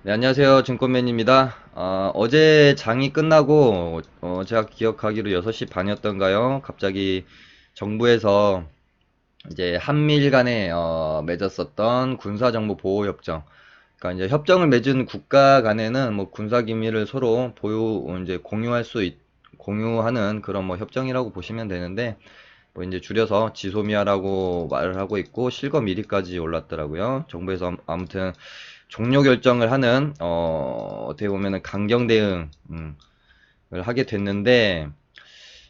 네, 안녕하세요. 증권맨입니다. 어제 장이 끝나고, 제가 기억하기로 6시 반이었던가요? 갑자기 정부에서 이제 한미일 간에, 맺었었던 군사정보보호협정. 그러니까 이제 협정을 맺은 국가 간에는 뭐 군사기밀을 서로 이제 공유하는 그런 뭐 협정이라고 보시면 되는데, 뭐 이제 줄여서 지소미아라고 말을 하고 있고 실거 미리까지 올랐더라고요. 정부에서 아무튼 종료 결정을 하는 어떻게 보면은 강경 대응을 하게 됐는데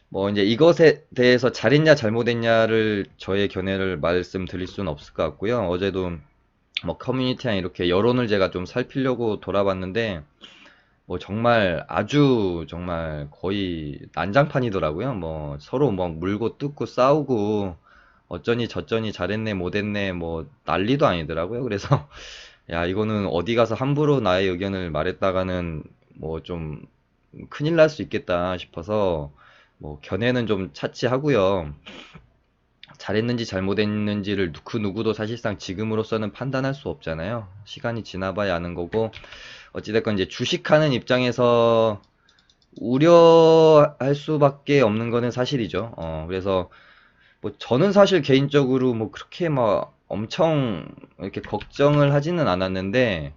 뭐 이제 이것에 대해서 잘했냐 잘못했냐를 저의 견해를 말씀드릴 수는 없을 것 같고요. 어제도 뭐 커뮤니티랑 이렇게 여론을 제가 좀 살피려고 돌아봤는데 뭐 정말 아주 정말 거의 난장판이더라고요. 뭐 서로 뭐 물고 뜯고 싸우고 어쩌니 저쩌니 잘했네 못했네 뭐 난리도 아니더라고요. 그래서 야 이거는 어디 가서 함부로 나의 의견을 말했다가는 뭐 좀 큰일 날 수 있겠다 싶어서 뭐 견해는 좀 차치하고요. 잘했는지 잘못했는지를 그 누구도 사실상 지금으로서는 판단할 수 없잖아요. 시간이 지나봐야 아는 거고 어찌됐건 이제 주식하는 입장에서 우려할 수밖에 없는 거는 사실이죠. 그래서 뭐 저는 사실 개인적으로 뭐 그렇게 막 엄청 이렇게 걱정을 하지는 않았는데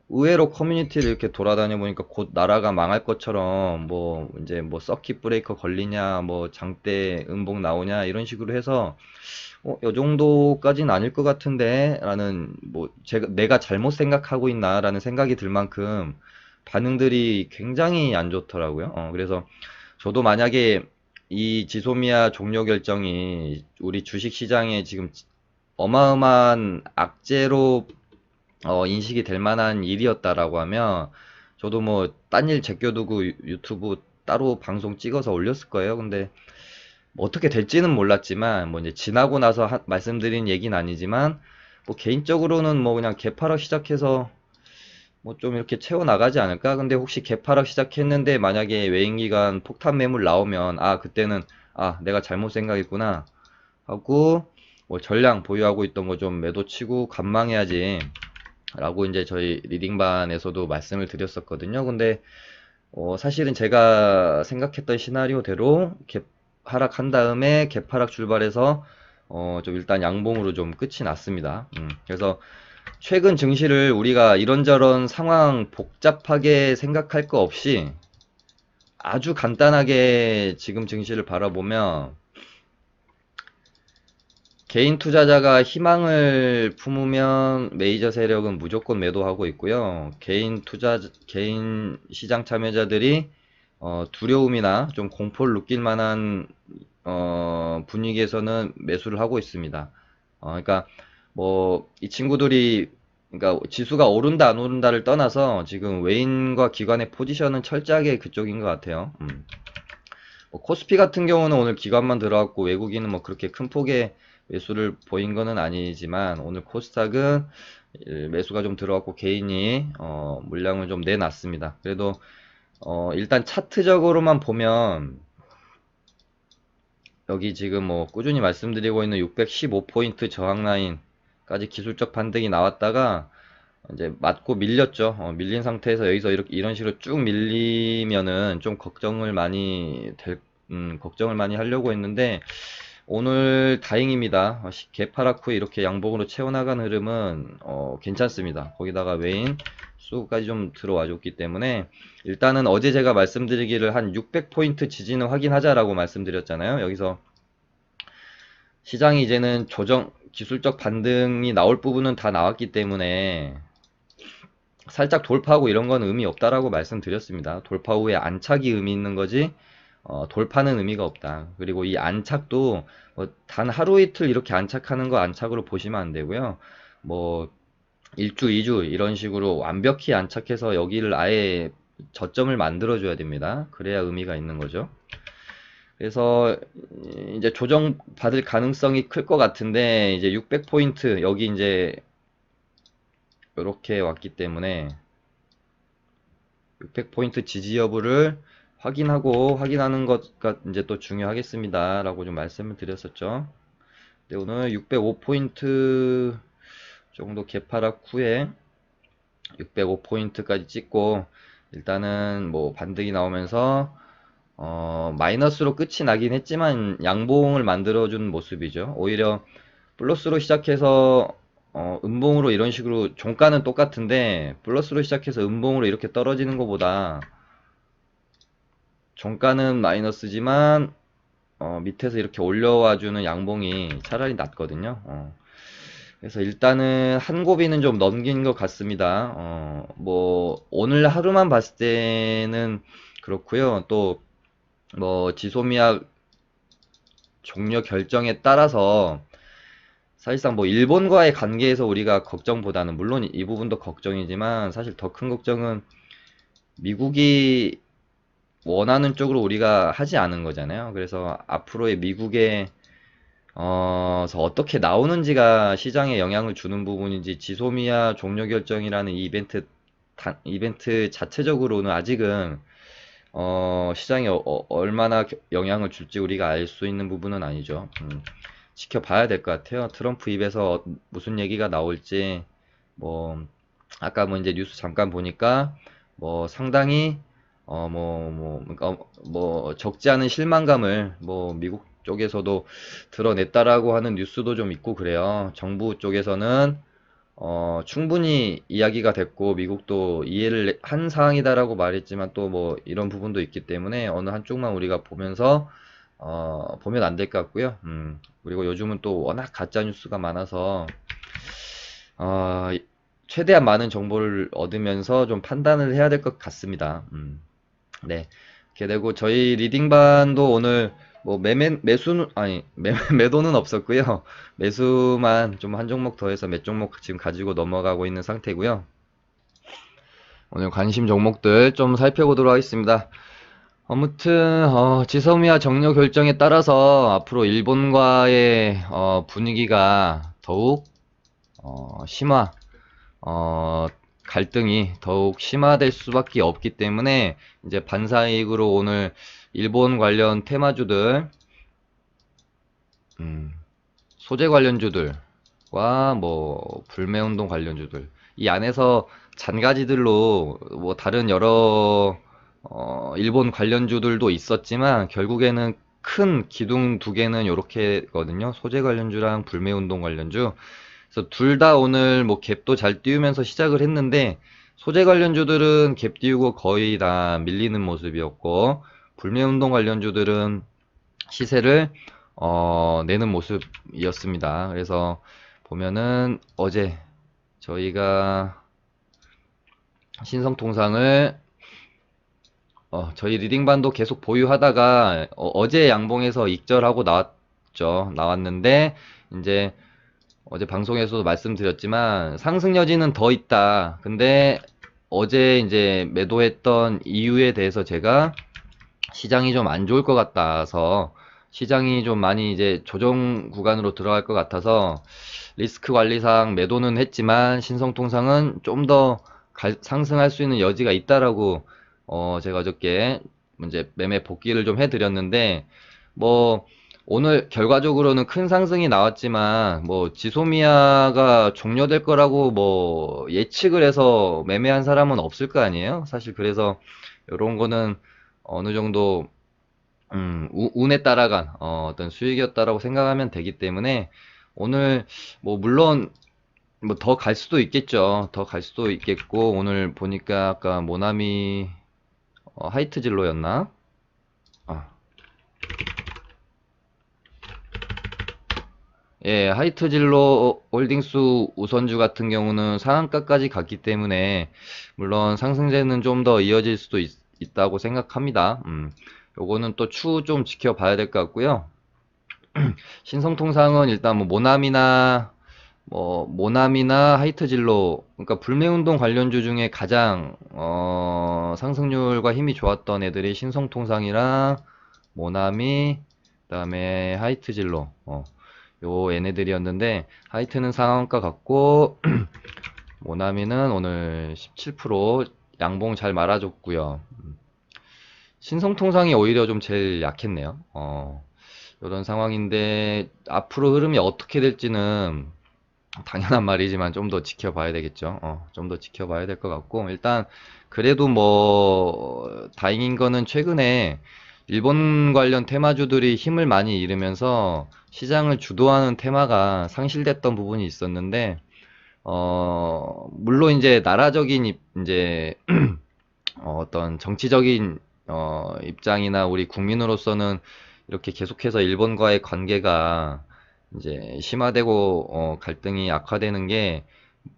의외로 커뮤니티를 이렇게 돌아다녀 보니까 곧 나라가 망할 것처럼 뭐 이제 뭐 서킷 브레이커 걸리냐 뭐 장대 음봉 나오냐 이런 식으로 해서 요 정도까지는 아닐 것 같은데 라는 뭐 내가 잘못 생각하고 있나 라는 생각이 들 만큼 반응들이 굉장히 안 좋더라고요. 그래서 저도 만약에 이 지소미아 종료 결정이 우리 주식 시장에 지금 어마어마한 악재로 인식이 될 만한 일이었다라고 하면 저도 뭐 딴 일 제껴두고 유튜브 따로 방송 찍어서 올렸을 거예요. 근데 뭐 어떻게 될지는 몰랐지만 뭐 이제 지나고 나서 말씀드린 얘기는 아니지만 뭐 개인적으로는 뭐 그냥 개파락 시작해서 뭐 좀 이렇게 채워 나가지 않을까? 근데 혹시 개파락 시작했는데 만약에 외인기관 폭탄 매물 나오면 그때는 내가 잘못 생각했구나 하고 뭐 전량 보유하고 있던 거 좀 매도 치고 관망해야지 라고 이제 저희 리딩반에서도 말씀을 드렸었거든요. 근데 사실은 제가 생각했던 시나리오대로 하락한 다음에 개파락 출발해서 좀 일단 양봉으로 좀 끝이 났습니다. 그래서 최근 증시를 우리가 이런저런 상황 복잡하게 생각할 거 없이 아주 간단하게 지금 증시를 바라보면 개인 투자자가 희망을 품으면 메이저 세력은 무조건 매도하고 있고요. 개인 시장 참여자들이 두려움이나 좀 공포를 느낄 만한 분위기에서는 매수를 하고 있습니다. 그러니까 뭐 이 친구들이 그러니까 지수가 오른다 안 오른다를 떠나서 지금 외인과 기관의 포지션은 철저하게 그쪽인 것 같아요. 뭐 코스피 같은 경우는 오늘 기관만 들어갔고 외국인은 뭐 그렇게 큰 폭의 매수를 보인 거는 아니지만 오늘 코스닥은 매수가 좀 들어갔고 개인이 물량을 좀 내놨습니다. 그래도 일단 차트적으로만 보면 여기 지금 뭐 꾸준히 말씀드리고 있는 615포인트 저항 라인까지 기술적 반등이 나왔다가 이제 맞고 밀렸죠. 밀린 상태에서 여기서 이렇게 이런 식으로 쭉 밀리면은 좀 걱정을 많이 하려고 했는데 오늘 다행입니다. 개파락 후에 이렇게 양봉으로 채워나간 흐름은 괜찮습니다. 거기다가 외인 수까지 좀 들어와 줬기 때문에 일단은 어제 제가 말씀드리기를 한 600포인트 지지는 확인하자라고 말씀드렸잖아요. 여기서 시장이 이제는 기술적 반등이 나올 부분은 다 나왔기 때문에 살짝 돌파하고 이런 건 의미 없다라고 말씀드렸습니다. 돌파 후에 안착이 의미 있는 거지, 돌파는 의미가 없다. 그리고 이 안착도 뭐단 하루 이틀 이렇게 안착하는 거 안착으로 보시면 안 되고요. 뭐 1주, 2주 이런 식으로 완벽히 안착해서 여기를 아예 저점을 만들어 줘야 됩니다. 그래야 의미가 있는 거죠. 그래서 이제 조정 받을 가능성이 클 것 같은데 이제 600포인트 여기 이제 이렇게 왔기 때문에 600포인트 지지 여부를 확인하는 것가 이제 또 중요하겠습니다. 라고 좀 말씀을 드렸었죠. 근데 오늘 605포인트 정도 개파락 후에 605포인트까지 찍고 일단은 뭐 반등이 나오면서 마이너스로 끝이 나긴 했지만 양봉을 만들어준 모습이죠. 오히려 플러스로 시작해서 음봉으로 이런 식으로 종가는 똑같은데 플러스로 시작해서 음봉으로 이렇게 떨어지는 것보다 종가는 마이너스지만 밑에서 이렇게 올려와주는 양봉이 차라리 낫거든요. 그래서 일단은 한 고비는 좀 넘긴 것 같습니다. 뭐 오늘 하루만 봤을 때는 그렇고요. 또 뭐 지소미아 종료 결정에 따라서 사실상 뭐 일본과의 관계에서 우리가 걱정보다는 물론 이 부분도 걱정이지만 사실 더 큰 걱정은 미국이 원하는 쪽으로 우리가 하지 않은 거잖아요. 그래서 앞으로의 미국의 서 어떻게 나오는지가 시장에 영향을 주는 부분인지 지소미아 종료 결정이라는 이 이벤트 자체적으로는 아직은 시장에 얼마나 영향을 줄지 우리가 알 수 있는 부분은 아니죠. 지켜봐야 될 것 같아요. 트럼프 입에서 무슨 얘기가 나올지 뭐 아까 뭐 이제 뉴스 잠깐 보니까 뭐 상당히 그러니까 뭐 적지 않은 실망감을 뭐 미국 쪽에서도 드러냈다라고 하는 뉴스도 좀 있고 그래요. 정부 쪽에서는 충분히 이야기가 됐고 미국도 이해를 한 사항이다라고 말했지만 또 뭐 이런 부분도 있기 때문에 어느 한쪽만 우리가 보면서 보면 안 될 것 같고요. 그리고 요즘은 또 워낙 가짜 뉴스가 많아서 어, 최대한 많은 정보를 얻으면서 좀 판단을 해야 될 것 같습니다. 네. 이렇게 되고 저희 리딩반도 오늘 뭐 매수는 아니 매도는 없었고요. 매수만 좀 한 종목 더해서 몇 종목 지금 가지고 넘어가고 있는 상태고요. 오늘 관심 종목들 좀 살펴보도록 하겠습니다. 아무튼 지소미아 종료 결정에 따라서 앞으로 일본과의 분위기가 더욱 심화 갈등이 더욱 심화될 수밖에 없기 때문에 이제 반사이익으로 오늘 일본 관련 테마주들, 소재 관련주들과 뭐 불매운동 관련주들 이 안에서 잔가지들로 뭐 다른 여러 일본 관련주들도 있었지만 결국에는 큰 기둥 두 개는 요렇게거든요. 소재 관련주랑 불매운동 관련주. 그래서 둘 다 오늘 뭐 갭도 잘 띄우면서 시작을 했는데 소재 관련주들은 갭 띄우고 거의 다 밀리는 모습이었고 불매운동 관련주들은 시세를 내는 모습이었습니다. 그래서 보면은 어제 저희가 신성통상을 저희 리딩반도 계속 보유하다가 어제 양봉에서 익절하고 나왔는데 이제 어제 방송에서도 말씀드렸지만 상승 여지는 더 있다. 근데 어제 이제 매도했던 이유에 대해서 제가 시장이 좀 안 좋을 것 같아서 시장이 좀 많이 이제 조정 구간으로 들어갈 것 같아서 리스크 관리상 매도는 했지만 신성통상은 좀 더 상승할 수 있는 여지가 있다라고 제가 어저께 이제 매매 복귀를 좀 해드렸는데 뭐 오늘 결과적으로는 큰 상승이 나왔지만 뭐 지소미아가 종료될 거라고 뭐 예측을 해서 매매한 사람은 없을 거 아니에요? 사실 그래서 이런 거는 어느 정도 운에 따라간 어떤 수익이었다라고 생각하면 되기 때문에 오늘 뭐 물론 뭐 더 갈 수도 있겠죠. 더 갈 수도 있겠고 오늘 보니까 아까 모나미 하이트 진로였나? 아, 예, 하이트 진로 홀딩스 우선주 같은 경우는 상한가까지 갔기 때문에 물론 상승세는 좀 더 이어질 수도 있다고 생각합니다. 요거는 또 추후 좀 지켜봐야 될 것 같고요. 신성통상은 일단 뭐 모나미나 하이트 진로 그러니까 불매운동 관련주 중에 가장 상승률과 힘이 좋았던 애들이 신성통상이랑 모나미 그다음에 하이트 진로 요 얘네들이었는데 하이트는 상한가 같고 모나미는 오늘 17% 양봉 잘 말아줬고요. 신성통상이 오히려 좀 제일 약했네요. 이런 상황인데 앞으로 흐름이 어떻게 될지는 당연한 말이지만 좀 더 지켜봐야 되겠죠. 좀 더 지켜봐야 될 것 같고, 일단, 그래도 뭐, 다행인 거는 최근에 일본 관련 테마주들이 힘을 많이 잃으면서 시장을 주도하는 테마가 상실됐던 부분이 있었는데, 물론 이제 나라적인 이제 어떤 정치적인 입장이나 우리 국민으로서는 이렇게 계속해서 일본과의 관계가 이제 심화되고 갈등이 악화되는 게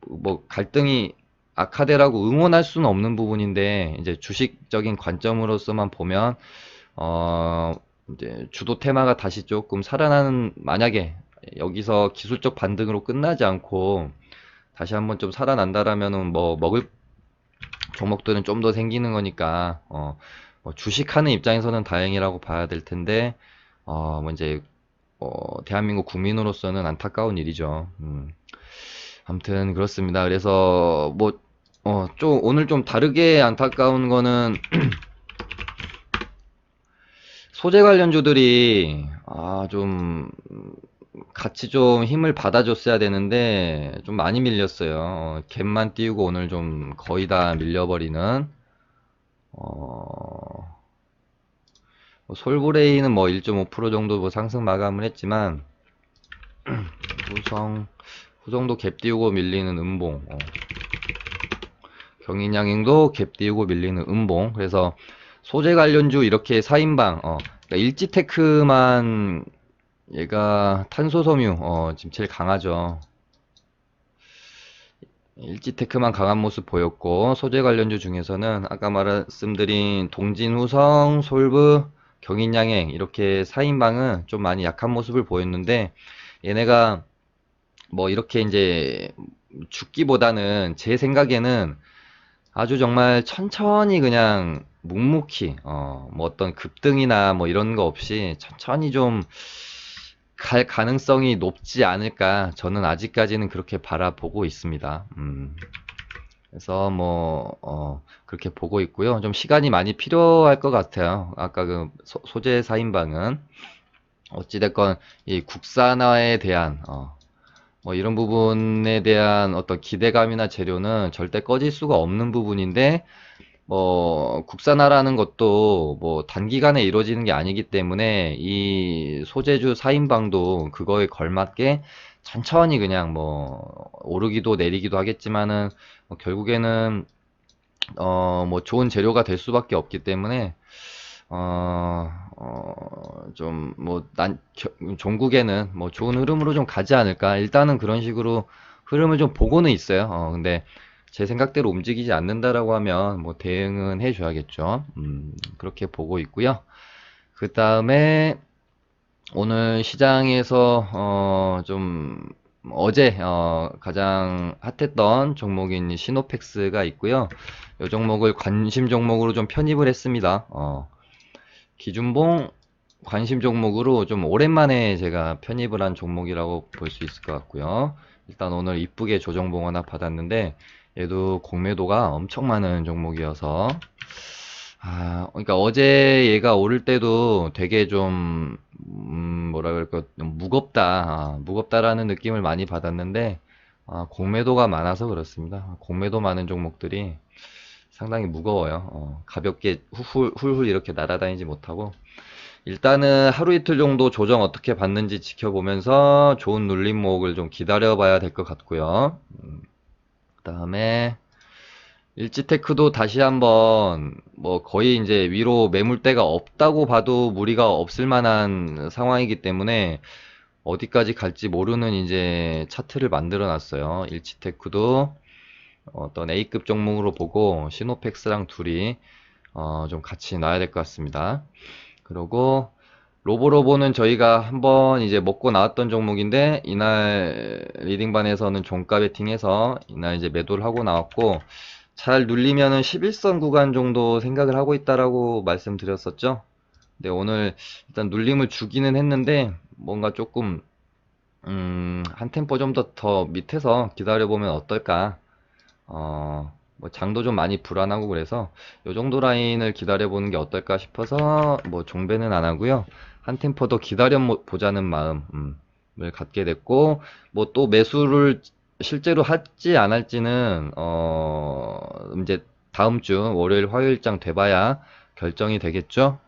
뭐 갈등이 악화되라고 응원할 수는 없는 부분인데 이제 주식적인 관점으로서만 보면 어 이제 주도 테마가 다시 조금 살아나는 만약에 여기서 기술적 반등으로 끝나지 않고 다시 한번 좀 살아난다라면은 뭐 먹을 종목들은 좀 더 생기는 거니까 뭐 주식하는 입장에서는 다행이라고 봐야 될 텐데 뭐 이제 대한민국 국민으로서는 안타까운 일이죠. 아무튼 그렇습니다. 그래서 뭐 좀 오늘 좀 다르게 안타까운 거는 소재 관련주들이 좀 같이 좀 힘을 받아줬어야 되는데 좀 많이 밀렸어요. 갭만 띄우고 오늘 좀 거의 다 밀려버리는 어, 뭐 솔브레이는 뭐 1.5% 정도 뭐 상승 마감을 했지만 후성 후성도 갭 띄우고 밀리는 음봉, 경인양행도 갭 띄우고 밀리는 음봉. 그래서 소재 관련주 이렇게 4인방 그러니까 일지테크만 얘가 탄소섬유 지금 제일 강하죠. 일지테크만 강한 모습 보였고 소재 관련주 중에서는 아까 말씀드린 동진후성, 솔브, 경인양행 이렇게 4인방은 좀 많이 약한 모습을 보였는데 얘네가 뭐 이렇게 이제 죽기보다는 제 생각에는 아주 정말 천천히 그냥 묵묵히 뭐 어떤 급등이나 뭐 이런 거 없이 천천히 좀 갈 가능성이 높지 않을까 저는 아직까지는 그렇게 바라보고 있습니다. 그래서 뭐 그렇게 보고 있고요. 좀 시간이 많이 필요할 것 같아요. 아까 그 소재 4인방은 어찌됐건 이 국산화에 대한 뭐 이런 부분에 대한 어떤 기대감이나 재료는 절대 꺼질 수가 없는 부분인데 뭐 국산화라는 것도 뭐 단기간에 이루어지는 게 아니기 때문에 이 소재주 4인방도 그거에 걸맞게 천천히 그냥 뭐 오르기도 내리기도 하겠지만은 뭐 결국에는 뭐 좋은 재료가 될 수밖에 없기 때문에 좀, 뭐, 종국에는 뭐 좋은 흐름으로 좀 가지 않을까. 일단은 그런 식으로 흐름을 좀 보고는 있어요. 근데 제 생각대로 움직이지 않는다라고 하면 뭐 대응은 해줘야겠죠. 그렇게 보고 있고요. 그 다음에 오늘 시장에서, 좀, 어제, 가장 핫했던 종목인 시노펙스가 있고요. 이 종목을 관심 종목으로 좀 편입을 했습니다. 기준봉 관심 종목으로 좀 오랜만에 제가 편입을 한 종목이라고 볼 수 있을 것 같고요. 일단 오늘 이쁘게 조정봉 하나 받았는데 얘도 공매도가 엄청 많은 종목이어서 그러니까 어제 얘가 오를 때도 되게 좀 뭐라 그럴까 무겁다 무겁다라는 느낌을 많이 받았는데 공매도가 많아서 그렇습니다. 공매도 많은 종목들이 상당히 무거워요. 가볍게 훌훌 이렇게 날아다니지 못하고 일단은 하루 이틀 정도 조정 어떻게 받는지 지켜보면서 좋은 눌림목을 좀 기다려 봐야 될 것 같고요. 그 다음에 일지테크도 다시 한번 뭐 거의 이제 위로 매물대가 없다고 봐도 무리가 없을 만한 상황이기 때문에 어디까지 갈지 모르는 이제 차트를 만들어 놨어요. 일지테크도 어떤 A급 종목으로 보고 시노펙스랑 둘이 좀 같이 놔야 될 것 같습니다. 그리고 로보로보는 저희가 한번 이제 먹고 나왔던 종목인데 이날 리딩반에서는 종가 베팅해서 이날 이제 매도를 하고 나왔고 잘 눌리면은 11선 구간 정도 생각을 하고 있다라고 말씀드렸었죠. 근데 오늘 일단 눌림을 주기는 했는데 뭔가 조금 한 템포 좀 더 밑에서 기다려보면 어떨까. 뭐 장도 좀 많이 불안하고 그래서 요 정도 라인을 기다려보는 게 어떨까 싶어서 뭐 종배는 안 하고요. 한 템포 더 기다려 보자는 마음, 갖게 됐고, 뭐 또 매수를 실제로 할지 안 할지는, 이제 다음 주 월요일, 화요일장 돼봐야 결정이 되겠죠?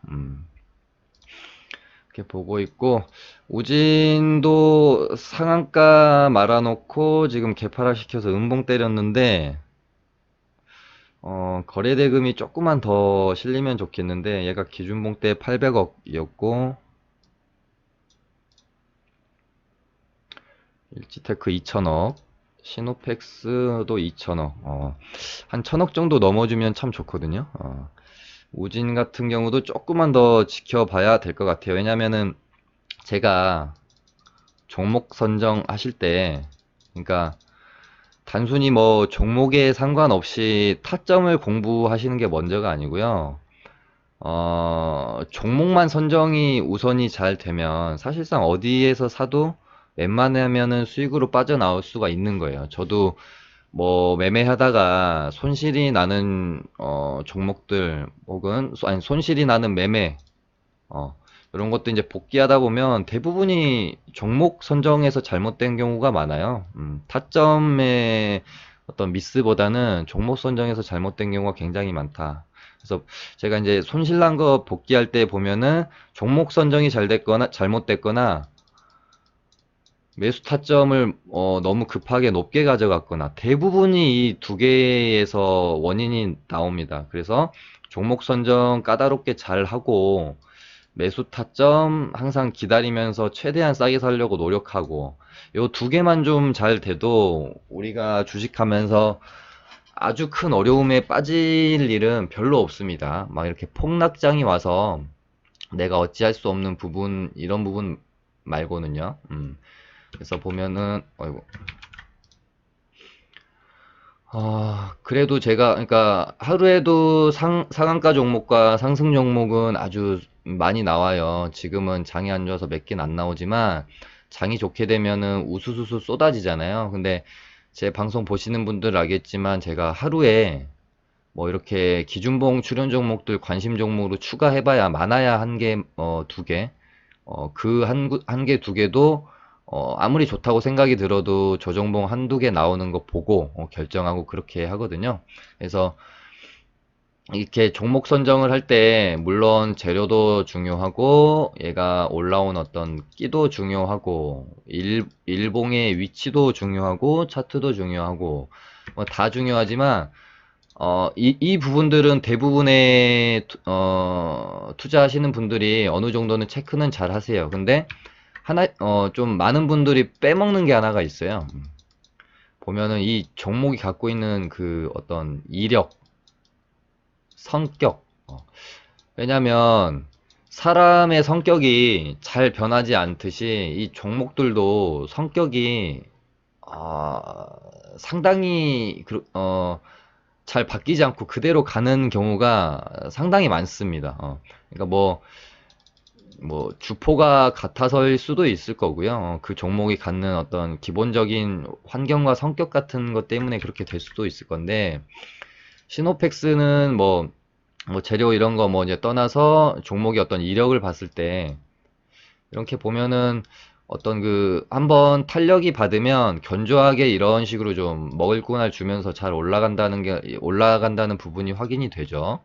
이렇게 보고 있고, 우진도 상한가 말아놓고 지금 개파락 시켜서 음봉 때렸는데, 거래 대금이 조금만 더 실리면 좋겠는데, 얘가 기준봉 때 800억이었고, 일지테크 2천억, 시노펙스도 2천억, 한 1천억 정도 넘어주면 참 좋거든요. 우진 같은 경우도 조금만 더 지켜봐야 될 것 같아요. 왜냐면은 제가 종목 선정하실 때, 그러니까 단순히 뭐 종목에 상관없이 타점을 공부하시는 게 먼저가 아니고요. 종목만 선정이 우선이 잘 되면 사실상 어디에서 사도 웬만하면은 수익으로 빠져나올 수가 있는 거예요. 저도 뭐 매매하다가 손실이 나는 종목들 혹은 아니 손실이 나는 매매 어 이런 것도 이제 복귀하다 보면 대부분이 종목 선정에서 잘못된 경우가 많아요. 타점의 어떤 미스보다는 종목 선정에서 잘못된 경우가 굉장히 많다. 그래서 제가 이제 손실난 거 복귀할 때 보면은 종목 선정이 잘 됐거나 잘못됐거나 매수 타점을 너무 급하게 높게 가져갔거나 대부분이 이 두 개에서 원인이 나옵니다. 그래서 종목 선정 까다롭게 잘 하고 매수 타점 항상 기다리면서 최대한 싸게 살려고 노력하고 요 두 개만 좀 잘 돼도 우리가 주식하면서 아주 큰 어려움에 빠질 일은 별로 없습니다. 막 이렇게 폭락장이 와서 내가 어찌할 수 없는 부분 이런 부분 말고는요. 그래서 보면은 어이구. 그래도 제가 그러니까 하루에도 상한가 종목과 상승 종목은 아주 많이 나와요. 지금은 장이 안 좋아서 몇 개는 안 나오지만 장이 좋게 되면은 우수수수 쏟아지잖아요. 근데 제 방송 보시는 분들 알겠지만 제가 하루에 뭐 이렇게 기준봉 출현 종목들 관심 종목으로 추가해봐야 많아야 한 개, 두 개, 그 한 개, 두 개도 아무리 좋다고 생각이 들어도 조정봉 한두 개 나오는 거 보고 결정하고 그렇게 하거든요. 그래서 이렇게 종목 선정을 할 때 물론 재료도 중요하고 얘가 올라온 어떤 끼도 중요하고 일봉의 위치도 중요하고 차트도 중요하고 뭐 다 중요하지만 이 부분들은 대부분의 투자하시는 분들이 어느 정도는 체크는 잘 하세요. 근데 좀 많은 분들이 빼먹는 게 하나가 있어요. 보면은 이 종목이 갖고 있는 그 어떤 이력, 성격. 왜냐면 사람의 성격이 잘 변하지 않듯이 이 종목들도 성격이 아, 상당히 잘 바뀌지 않고 그대로 가는 경우가 상당히 많습니다. 그러니까 뭐 주포가 같아서일 수도 있을 거고요. 그 종목이 갖는 어떤 기본적인 환경과 성격 같은 것 때문에 그렇게 될 수도 있을 건데 시노펙스는 뭐 재료 이런 거 뭐 이제 떠나서 종목의 어떤 이력을 봤을 때 이렇게 보면은 어떤 그 한번 탄력이 받으면 견조하게 이런 식으로 좀 먹을 거날 주면서 잘 올라간다는 부분이 확인이 되죠.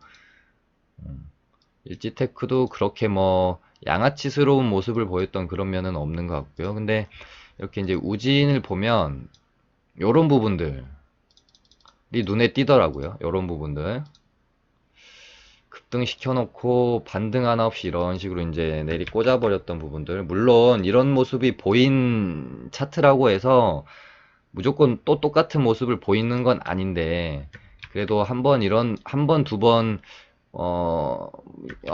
일지테크도 그렇게 뭐 양아치스러운 모습을 보였던 그런 면은 없는 것 같고요. 근데 이렇게 이제 우진을 보면 요런 부분들이 눈에 띄더라고요. 요런 부분들. 급등시켜 놓고 반등 하나 없이 이런 식으로 이제 내리 꽂아버렸던 부분들. 물론 이런 모습이 보인 차트라고 해서 무조건 또 똑같은 모습을 보이는 건 아닌데 그래도 한 번, 두 번,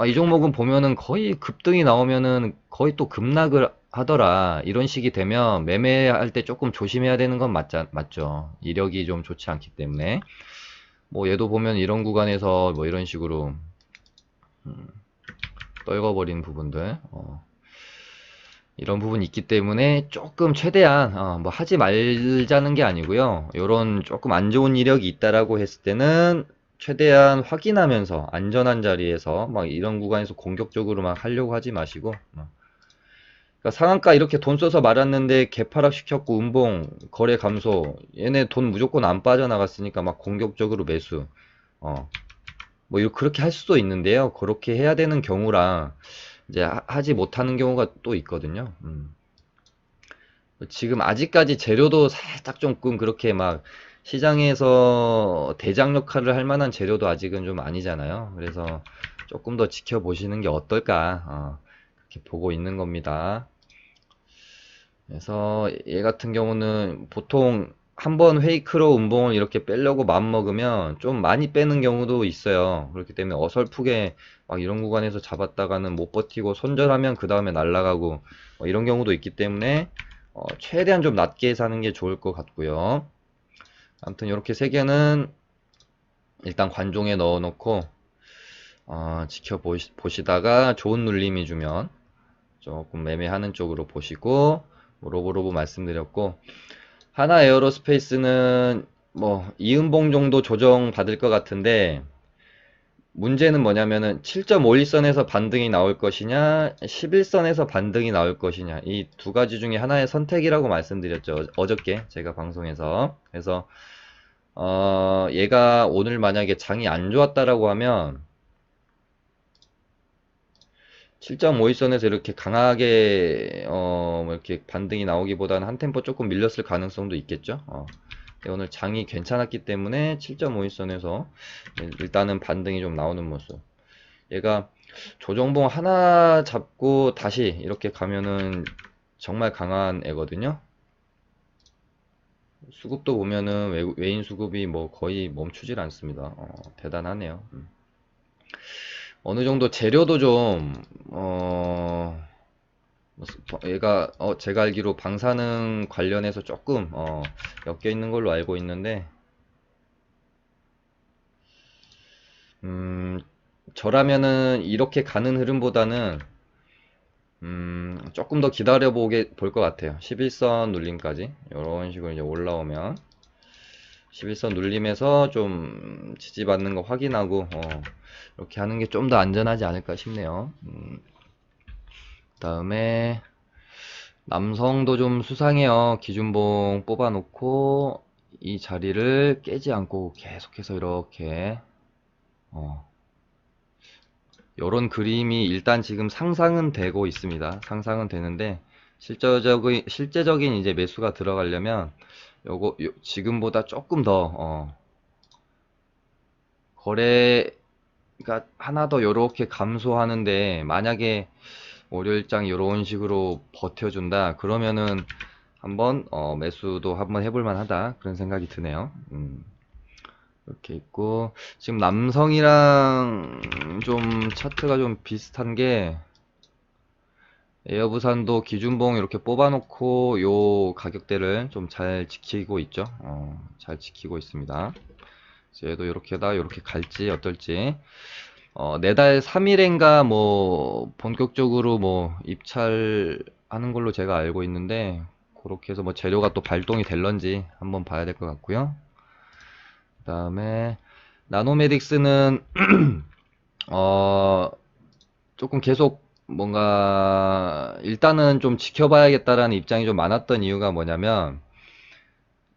이 종목은 보면은 거의 급등이 나오면은 거의 또 급락을 하더라. 이런 식이 되면 매매할 때 조금 조심해야 되는 건 맞죠. 이력이 좀 좋지 않기 때문에. 뭐 얘도 보면 이런 구간에서 뭐 이런 식으로 떨궈버린 부분들 이런 부분이 있기 때문에 조금 최대한 뭐 하지 말자는 게 아니고요. 요런 조금 안 좋은 이력이 있다라고 했을 때는 최대한 확인하면서 안전한 자리에서 막 이런 구간에서 공격적으로 막 하려고 하지 마시고 그러니까 상한가 이렇게 돈 써서 말았는데 개파락 시켰고 음봉 거래 감소 얘네 돈 무조건 안 빠져나갔으니까 막 공격적으로 매수 뭐 그렇게 할 수도 있는데요. 그렇게 해야 되는 경우랑 이제 하지 못하는 경우가 또 있거든요. 지금 아직까지 재료도 살짝 조금 그렇게 막 시장에서 대장 역할을 할 만한 재료도 아직은 좀 아니잖아요. 그래서 조금 더 지켜보시는 게 어떨까 그렇게 보고 있는 겁니다. 그래서 얘 같은 경우는 보통 한번 페이크로 음봉을 이렇게 빼려고 마음먹으면 좀 많이 빼는 경우도 있어요. 그렇기 때문에 어설프게 막 이런 구간에서 잡았다가는 못 버티고 손절하면 그 다음에 날아가고 이런 경우도 있기 때문에 최대한 좀 낮게 사는 게 좋을 것 같고요. 아무튼 이렇게 세 개는 일단 관종에 넣어놓고 지켜보시다가 좋은 눌림이 주면 조금 매매하는 쪽으로 보시고 로보로보 말씀드렸고 하나 에어로스페이스는 뭐 이음봉 정도 조정 받을 것 같은데 문제는 뭐냐면은 7.51선에서 반등이 나올 것이냐 11선에서 반등이 나올 것이냐 이 두 가지 중에 하나의 선택이라고 말씀드렸죠. 어저께 제가 방송에서. 그래서 얘가 오늘 만약에 장이 안 좋았다라고 하면 7.51선에서 이렇게 강하게 뭐 이렇게 반등이 나오기보다는 한 템포 조금 밀렸을 가능성도 있겠죠. 오늘 장이 괜찮았기 때문에 7.51선에서 일단은 반등이 좀 나오는 모습. 얘가 조정봉 하나 잡고 다시 이렇게 가면은 정말 강한 애거든요. 수급도 보면은 외인 수급이 뭐 거의 멈추질 않습니다. 대단하네요. 어느 정도 재료도 좀, 얘가, 제가 알기로 방사능 관련해서 조금, 엮여 있는 걸로 알고 있는데, 저라면은 이렇게 가는 흐름보다는, 조금 더 볼 것 같아요. 11선 눌림까지. 이런 식으로 이제 올라오면. 11선 눌림에서 좀 지지받는 거 확인하고, 이렇게 하는 게 좀 더 안전하지 않을까 싶네요. 다음에 남성도 좀 수상해요. 기준봉 뽑아놓고 이 자리를 깨지 않고 계속해서 이렇게 요런 그림이 일단 지금 상상은 되고 있습니다. 상상은 되는데 실제적인 이제 매수가 들어가려면 지금보다 조금 더 거래가 하나 더 요렇게 감소하는데 만약에 월요일장 이런 식으로 버텨준다 그러면은 한번 매수도 한번 해볼 만하다 그런 생각이 드네요. 이렇게 있고 지금 남성이랑 좀 차트가 좀 비슷한 게 에어부산도 기준봉 이렇게 뽑아놓고 요 가격대를 좀 잘 지키고 있죠. 잘 지키고 있습니다. 얘도 이렇게다 이렇게 갈지 어떨지 내달 3일인가 뭐 본격적으로 뭐 입찰하는 걸로 제가 알고 있는데 그렇게 해서 뭐 재료가 또 발동이 될런지 한번 봐야 될 것 같고요. 그 다음에 나노메딕스는 조금 계속 뭔가 일단은 좀 지켜봐야겠다라는 입장이 좀 많았던 이유가 뭐냐면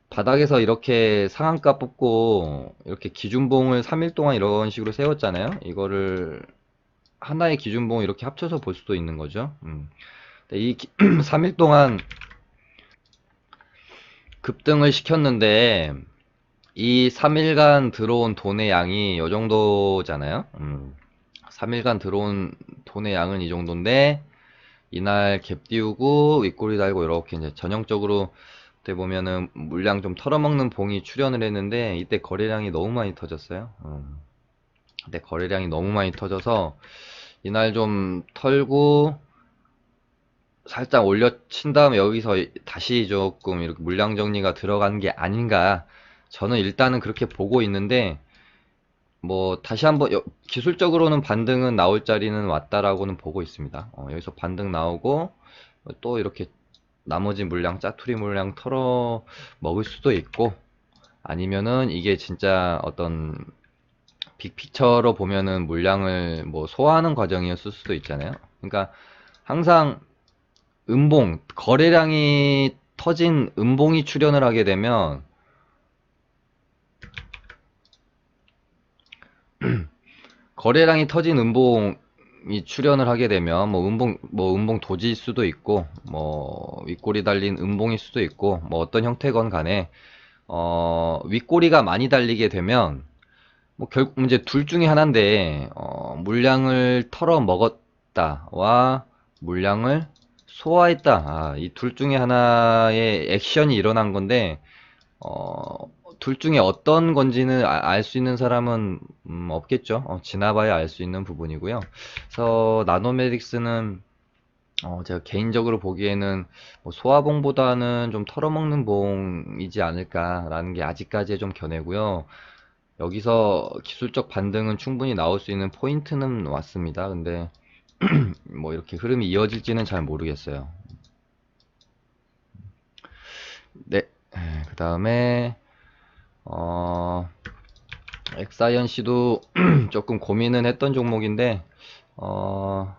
바닥에서 이렇게 상한가 뽑고 이렇게 기준봉을 3일 동안 이런 식으로 세웠잖아요. 이거를 하나의 기준봉 이렇게 합쳐서 볼 수도 있는 거죠. 근데 이 3일 동안 급등을 시켰는데 이 3일간 들어온 돈의 양이 이 정도잖아요. 3일간 들어온 돈의 양은 이 정도인데 이날 갭 띄우고 윗꼬리 달고 이렇게 이제 전형적으로 어떻게 보면은 물량 좀 털어먹는 봉이 출현을 했는데 이때 거래량이 너무 많이 터졌어요. 근데 거래량이 너무 많이 터져서 이날 좀 털고 살짝 올려친 다음에 여기서 다시 조금 이렇게 물량 정리가 들어간 게 아닌가 저는 일단은 그렇게 보고 있는데 뭐 다시 한번 기술적으로는 반등은 나올 자리는 왔다라고는 보고 있습니다. 여기서 반등 나오고 또 이렇게 나머지 물량 짜투리 물량 털어 먹을 수도 있고 아니면은 이게 진짜 어떤 빅피처로 보면은 물량을 뭐 소화하는 과정이었을 수도 있잖아요. 그러니까 항상 거래량이 터진 음봉이 출현을 하게 되면, 거래량이 터진 음봉이 출현을 하게 되면, 뭐 음봉 도지일 수도 있고, 뭐 윗꼬리 달린 음봉일 수도 있고, 뭐 어떤 형태건 간에, 윗꼬리가 많이 달리게 되면, 뭐 결국 이제 둘 중에 하나인데, 물량을 털어 먹었다와 물량을 소화했다. 이 둘 중에 하나의 액션이 일어난 건데, 어, 둘 중에 어떤 건지는 알 수 있는 사람은 없겠죠. 지나봐야 알 수 있는 부분이고요. 그래서 나노메딕스는 제가 개인적으로 보기에는 뭐 소화봉보다는 좀 털어먹는 봉이지 않을까라는 게 아직까지의 좀 견해고요. 여기서 기술적 반등은 충분히 나올 수 있는 포인트는 왔습니다. 근데 뭐 이렇게 흐름이 이어질지는 잘 모르겠어요. 네, 그 다음에 어, 엑사이언씨도 조금 고민은 했던 종목인데 어,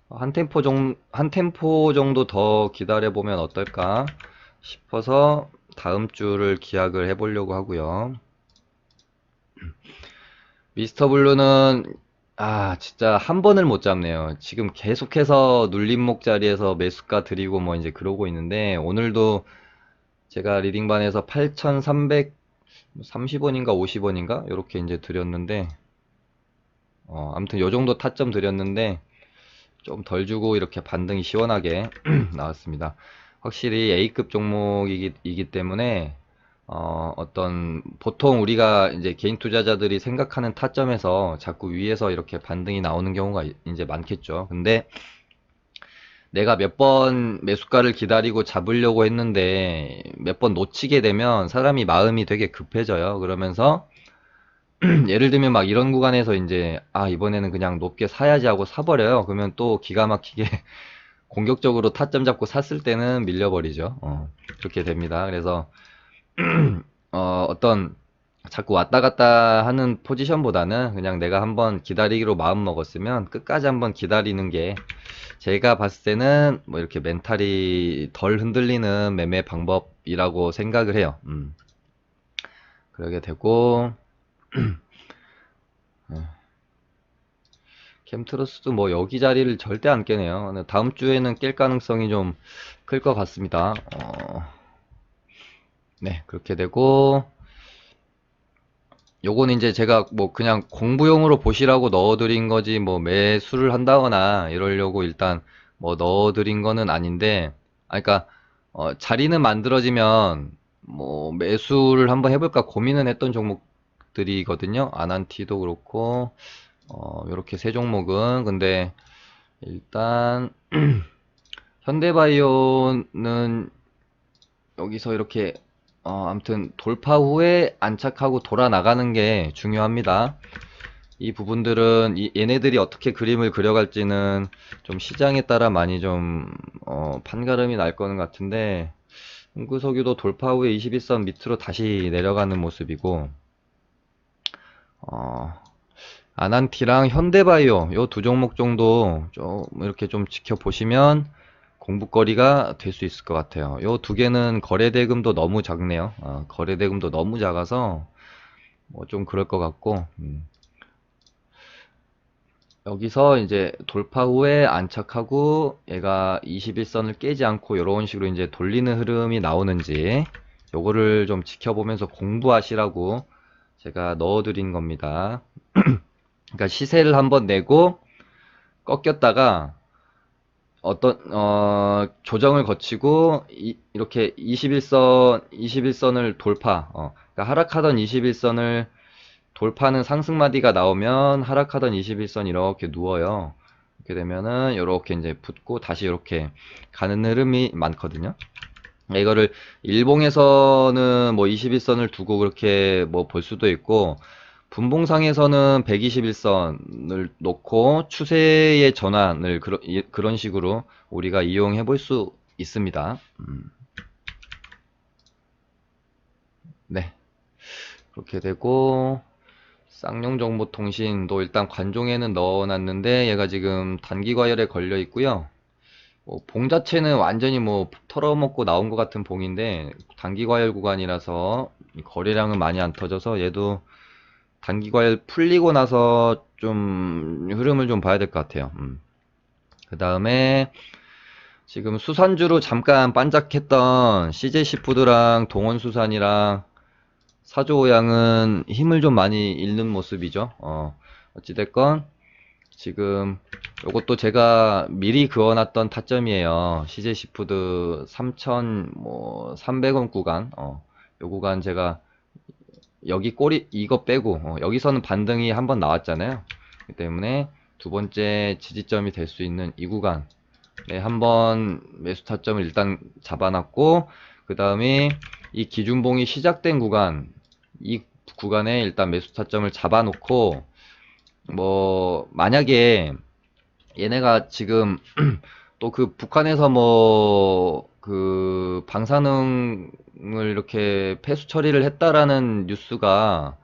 한 템포 정도 더 기다려보면 어떨까 싶어서 다음 주를 기약을 해보려고 하고요. 미스터 블루는 진짜 한 번을 못 잡네요. 지금 계속해서 눌림목 자리에서 매수가 드리고 뭐 이제 그러고 있는데 오늘도 제가 리딩반에서 8,330원인가 50원인가 이렇게 이제 드렸는데 아무튼 요 정도 타점 드렸는데 좀 덜 주고 이렇게 반등이 시원하게 나왔습니다. 확실히 A급 종목이기 때문에 어떤 보통 우리가 이제 개인 투자자들이 생각하는 타점에서 자꾸 위에서 이렇게 반등이 나오는 경우가 이제 많겠죠. 근데 내가 몇 번 매수가를 기다리고 잡으려고 했는데 몇 번 놓치게 되면 사람이 마음이 되게 급해져요. 그러면서 예를 들면 막 이런 구간에서 이제 이번에는 그냥 높게 사야지 하고 사버려요. 그러면 또 기가 막히게 공격적으로 타점 잡고 샀을 때는 밀려버리죠. 그렇게 됩니다. 그래서 어떤 자꾸 왔다 갔다 하는 포지션보다는 그냥 내가 한번 기다리기로 마음 먹었으면 끝까지 한번 기다리는 게 제가 봤을 때는 뭐 이렇게 멘탈이 덜 흔들리는 매매 방법이라고 생각을 해요. 그러게 되고 캠트러스도 뭐 여기 자리를 절대 안 깨네요. 근데 다음 주에는 깰 가능성이 좀 클 것 같습니다. 네, 그렇게 되고 요거는 이제 제가 뭐 그냥 공부용으로 보시라고 넣어드린 거지 뭐 매수를 한다거나 이러려고 일단 뭐 넣어드린 거는 아닌데 그러니까 자리는 만들어지면 뭐 매수를 한번 해볼까 고민은 했던 종목들이거든요. 아난티도 그렇고 요렇게 세 종목은 근데 일단 현대바이오는 여기서 이렇게 아무튼 돌파 후에 안착하고 돌아 나가는 게 중요합니다. 이 부분들은 얘네들이 어떻게 그림을 그려갈지는 좀 시장에 따라 많이 좀 판가름이 날 거는 같은데 은구석유도 돌파 후에 21선 밑으로 다시 내려가는 모습이고 아난티랑 현대바이오 요 두 종목 정도 좀 이렇게 좀 지켜보시면 공부거리가 될 수 있을 것 같아요. 요 두 개는 거래대금도 너무 작네요. 거래대금도 너무 작아서 뭐 좀 그럴 것 같고 여기서 이제 돌파 후에 안착하고 얘가 21선을 깨지 않고 이런 식으로 이제 돌리는 흐름이 나오는지 요거를 좀 지켜보면서 공부하시라고 제가 넣어드린 겁니다. 그러니까 시세를 한번 내고 꺾였다가 조정을 거치고 이렇게 21선을 돌파 그러니까 하락하던 21선을 돌파는 상승마디가 나오면 하락하던 21선 이렇게 누워요. 이렇게 되면은 이렇게 이제 붙고 다시 이렇게 가는 흐름이 많거든요. 이거를 일봉에서는 뭐 21선을 두고 그렇게 뭐 볼 수도 있고 분봉상에서는 121선을 놓고 추세의 전환을 그런 식으로 우리가 이용해 볼 수 있습니다. 네. 그렇게 되고 쌍용정보통신도 일단 관종에는 넣어놨는데 얘가 지금 단기과열에 걸려 있고요. 봉 자체는 완전히 뭐 털어먹고 나온 것 같은 봉인데 단기 과열 구간이라서 이 거래량은 많이 안 터져서 얘도 단기 과열 풀리고 나서 좀 흐름을 좀 봐야 될 것 같아요. 그 다음에 지금 수산주로 잠깐 반짝했던 CJ시푸드랑 동원수산이랑 사조오양은 힘을 좀 많이 잃는 모습이죠. 어찌됐건 지금 요것도 제가 미리 그어놨던 타점이에요. CJ시푸드 3,300원 구간. 요 구간 제가 여기 꼬리 이거 빼고 여기서는 반등이 한번 나왔잖아요. 그렇기 때문에 두 번째 지지점이 될 수 있는 이 구간 네, 한번 매수 타점을 일단 잡아놨고 그 다음에 이 기준봉이 시작된 구간 이 구간에 일단 매수 타점을 잡아놓고 뭐 만약에 얘네가 지금 또 그 북한에서 뭐 그 방사능을 이렇게 폐수 처리를 했다라는 뉴스가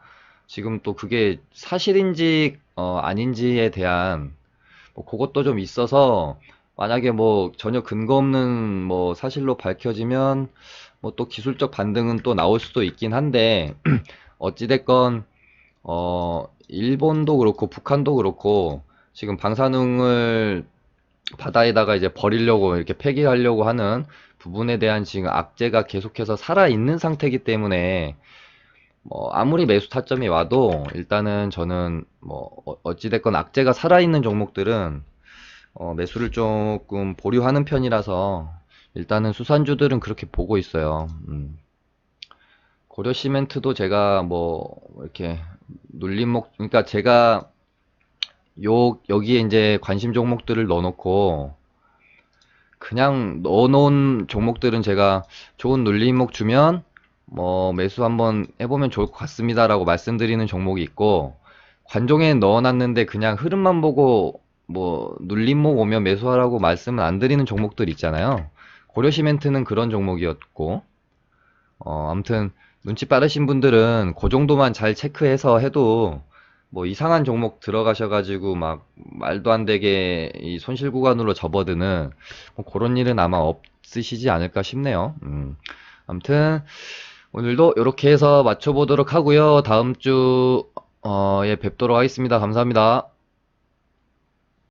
지금 또 그게 사실인지 아닌지에 대한 뭐 그것도 좀 있어서 만약에 뭐 전혀 근거 없는 뭐 사실로 밝혀지면 뭐 또 기술적 반등은 또 나올 수도 있긴 한데 어찌됐건 일본도 그렇고 북한도 그렇고 지금 방사능을 바다에다가 이제 버리려고 이렇게 폐기하려고 하는 부분에 대한 지금 악재가 계속해서 살아있는 상태이기 때문에 뭐 아무리 매수 타점이 와도 일단은 저는 뭐 어찌됐건 악재가 살아있는 종목들은 매수를 조금 보류하는 편이라서 일단은 수산주들은 그렇게 보고 있어요. 고려시멘트도 제가 뭐 이렇게 눌림목 그러니까 제가 여기에 이제 관심 종목들을 넣어놓고 그냥 넣어놓은 종목들은 제가 좋은 눌림목 주면 뭐 매수 한번 해보면 좋을 것 같습니다라고 말씀드리는 종목이 있고 관종에 넣어놨는데 그냥 흐름만 보고 뭐 눌림목 오면 매수하라고 말씀은 안 드리는 종목들 있잖아요. 고려시멘트는 그런 종목이었고 아무튼 눈치 빠르신 분들은 그 정도만 잘 체크해서 해도 뭐 이상한 종목 들어가셔가지고 막 말도 안 되게 이 손실 구간으로 접어드는 뭐 그런 일은 아마 없으시지 않을까 싶네요. 아무튼 오늘도 이렇게 해서 맞춰보도록 하고요. 다음 주에 뵙도록 하겠습니다. 감사합니다.